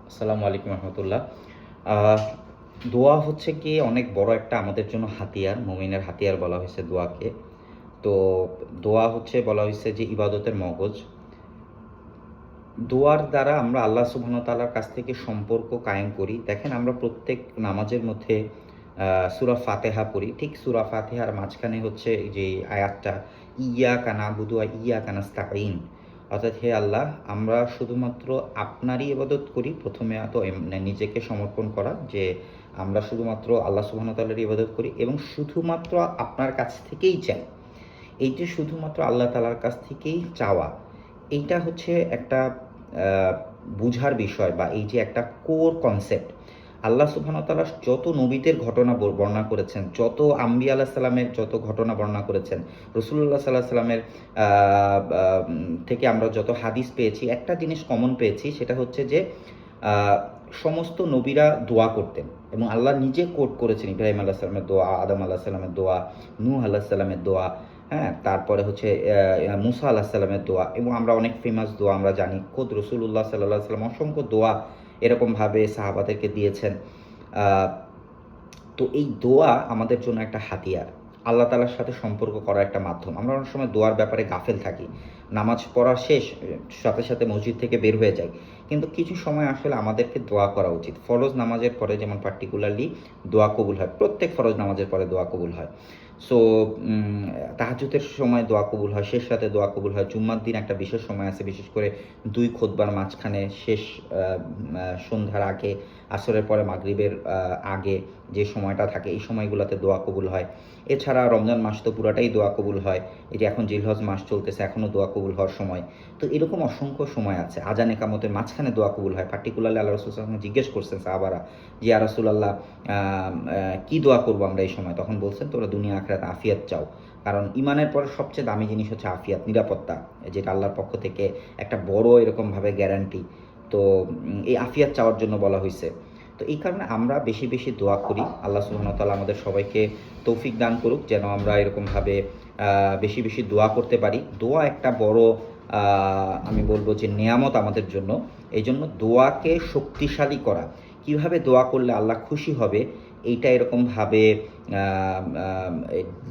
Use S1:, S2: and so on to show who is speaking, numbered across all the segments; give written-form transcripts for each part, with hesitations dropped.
S1: আসসালামু আলাইকুম রহমতুল্লাহ। আহ, দোয়া হচ্ছে কি অনেক বড় একটা আমাদের জন্য হাতিয়ার, মুমিনের হাতিয়ার বলা হয়েছে দোয়াকে। তো দোয়া হচ্ছে বলা হয়েছে যে ইবাদতের মগজ। দোয়ার দ্বারা আমরা আল্লাহ সুবহানাহু ওয়া তাআলার কাছ থেকে সম্পর্ক কায়েম করি। দেখেন, আমরা প্রত্যেক নামাজের মধ্যে সূরা ফাতিহা পড়ি। ঠিক সূরা ফাতিহার মাঝখানে হচ্ছে এই যে আয়াতটা, ইয়াকা নাবুদু ওয়া ইয়াকা নাস্তাঈন, অর্থাৎ হে আল্লাহ, আমরা শুধুমাত্র আপনারই ইবাদত করি। প্রথমে তো নিজেকে সমর্পণ করা, যে আমরা শুধুমাত্র আল্লাহ সুবহানাহু ওয়া তাআলার ইবাদত করি এবং শুধুমাত্র আপনার কাছ থেকেই চাই। এই যে শুধুমাত্র আল্লাহ তাআলার কাছ থেকেই চাওয়া, এইটা হচ্ছে একটা বুঝার বিষয়, বা এই যে একটা কোর কনসেপ্ট। আল্লাহ সুবহানাহু ওয়া তাআলা যত নবীদের ঘটনা বর্ণনা করেছেন, যত আম্বিয়া আলাইহিস সালামের যত ঘটনা বর্ণনা করেছেন, রাসূলুল্লাহ সাল্লাল্লাহু আলাইহি সাল্লামের থেকে আমরা যত হাদিস পেয়েছি, একটা জিনিস কমন পেয়েছি, সেটা হচ্ছে যে সমস্ত নবীরা দোয়া করতেন এবং আল্লাহ নিজে কোট করেছেন ইব্রাহিম আলাইহিস সালামের দোয়া, আদম আলাইহিস সালামের দোয়া, নূহ আলাইহিস সালামের দোয়া, হ্যাঁ, তারপরে হচ্ছে মুসা আলাইহিস সালামের দোয়া, এবং আমরা অনেক ফেমাস দোয়া আমরা জানি। খোদ রাসূলুল্লাহ সাল্লাল্লাহু আলাইহি সাল্লাম অসংখ্য দোয়া এরকমভাবে সাহাবাদেরকে দিয়েছেন। আহ, তো এই দোয়া আমাদের জন্য একটা হাতিয়ার, আল্লাহ তাআলার সাথে সম্পর্ক করার একটা মাধ্যম। আমরা অনেক সময় দোয়ার ব্যাপারে গাফেল থাকি, নামাজ পড়া শেষ, সাথে সাথে মসজিদ থেকে বের হয়ে যাই। কিন্তু কিছু সময় আসলে আমাদেরকে দোয়া করা উচিত। ফরজ নামাজের পরে যেমন পার্টিকুলারলি দোয়া কবুল হয়, প্রত্যেক ফরজ নামাজের পরে দোয়া কবুল হয়। সো তাহাজ্জুদের সময় দোয়া কবুল হয়, শেষ রাতে দোয়া কবুল হয়। জুম্মার দিন একটা বিশেষ সময় আছে, বিশেষ করে দুই খুতবার মাঝখানে, শেষ সন্ধ্যার আগে, আসরের পরে মাগরিবের আগে যে সময়টা থাকে, এই সময়গুলোতে দোয়া কবুল হয়। এছাড়া রমজান মাস তো পুরাটাই দোয়া কবুল হয়। এই যে এখন জিলহজ মাস চলতেছে, এখনও দোয়া কবুল হওয়ার সময়। তো এরকম অসংখ্য সময় আছে। আজান একামতের মাঝখানে দোয়া কবুল হয়। পার্টিকুলারলি আল্লাহ রাসূল সাল্লাল্লাহু আলাইহি ওয়াসাল্লাম জিজ্ঞেস করছেন সাহাবারা যে ইয়া রাসূলুল্লাহ, কি দোয়া করবো আমরা এই সময়? তখন বলছেন, তোমরা দুনিয়া আখিরাত আফিয়াত চাও। কারণ ইমানের পরে সবচেয়ে দামি জিনিস হচ্ছে আফিয়াত, নিরাপত্তা, যেটা আল্লাহর পক্ষ থেকে একটা বড় এরকমভাবে গ্যারান্টি। তো এই আফিয়াত চাওয়ার জন্য বলা হয়েছে। তো এই কারণে আমরা বেশি বেশি দোয়া করি। আল্লাহ সুবহানাহু ওয়া তাআলা আমাদের সবাইকে তৌফিক দান করুক, যেন আমরা এরকমভাবে বেশি বেশি দোয়া করতে পারি। দোয়া একটা বড়, আমি বলবো যে নেয়ামত আমাদের জন্য। এই জন্য দোয়াকে শক্তিশালী করা, কিভাবে দোয়া করলে আল্লাহ খুশি হবে, এইটা এরকমভাবে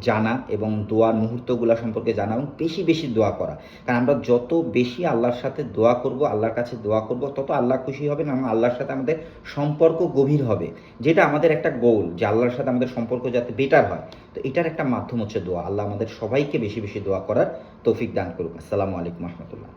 S1: জানা এবং দোয়ার মুহূর্তগুলো সম্পর্কে জানা এবং বেশি বেশি দোয়া করা। কারণ আমরা যত বেশি আল্লাহর সাথে দোয়া করব, আল্লাহর কাছে দোয়া করব, তত আল্লাহ খুশি হবেন এবং আল্লাহর সাথে আমাদের সম্পর্ক গভীর হবে, যেটা আমাদের একটা গোল, যে আল্লাহর সাথে আমাদের সম্পর্ক যাতে বেটার হয়। তো এটার একটা মাধ্যম হচ্ছে দোয়া। আল্লাহ আমাদের সবাইকে বেশি বেশি দোয়া করার তৌফিক দান করুক। আসসালামু আলাইকুম রহমতুল্লাহ।